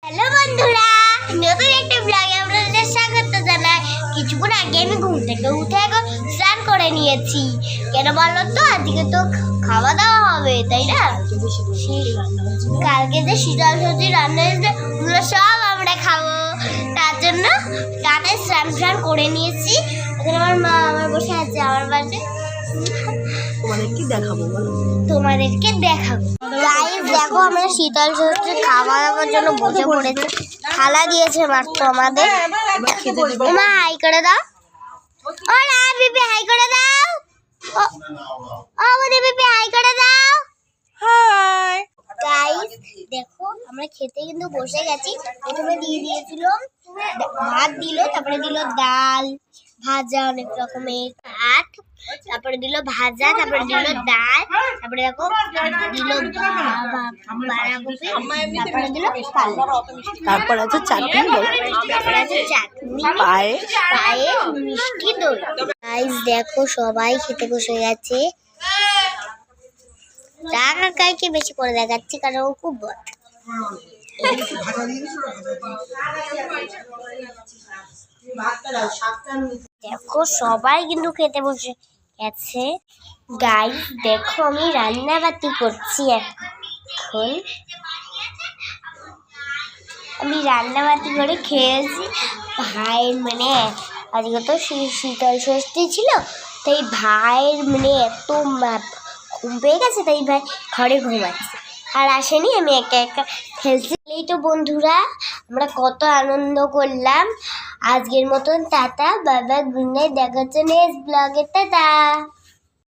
Hello বন্ধুরা, নতুন একটা ব্লগে আপনাদের স্বাগত জানাই। কিছুক্ষণ আগে আমি ঘুম থেকে উঠে এখন স্নান করে নিয়েছি। কেন বলো তো, আজকে তো খাওয়া দাওয়া হবে, তাই না? কালকে যে শীতল সবজি রান্না হয়েছে ওগুলো সব আমরা খাবো, তার জন্য তাতে স্নান করে নিয়েছি। এখন আমার মা আমার বসে আছে আমার পাশে। তোমাদেরকে দেখাবো গাইস, দেখো আমরা শীতল সবজি খাওয়া দাওয়ার জন্য বসে পড়েছি। থালা দিয়েছে মাত্র আমাদের। মা হাই করে দাও। ও না বিপি হাই করে দাও। ও আমাদের বিপি হাই করে দাও। হাই গাইস, দেখো আমরা খেতে কিন্তু বসে গেছি। প্রথমে দিয়ে দিয়েছিল ভাত, দিল, তারপরে দিল ডাল ভাজা, অনেক রকমের ভাত, তারপরে দিল ভাজা, তারপরে দিল ডাল, তারপরে দেখো দিল বাঁধাকপি, তারপরে দিল তারপর আছে চাটনি, তারপরে আছে চাটনি, পায়ে মিষ্টি দই। গাইস দেখো সবাই খেতে বসে গেছে। রাগ আর কাইকে বেশি করে দেখাচ্ছি কারণ ও খুব বদ। দেখো সবাই কিন্তু খেতে বসে গেছে। গাইস দেখো আমি রান্না বাতি করছি। এখন আমি রান্না বাতি করে খেয়েছি। ভাইয়ের আজকে তো শীতল ষষ্ঠী ছিল, তাই ভাইয়ের এত ঘুম পেয়ে গেছে, তাই ভাই ঘরে ঘুমাচ্ছে আর আসেনি। আমি একা একা খেলছি। এই তো বন্ধুরা, আমরা কত আনন্দ করলাম। আজকের মতন tata, bye bye, good night. দেখা হচ্ছে নেক্সট ব্লগে। টাটা।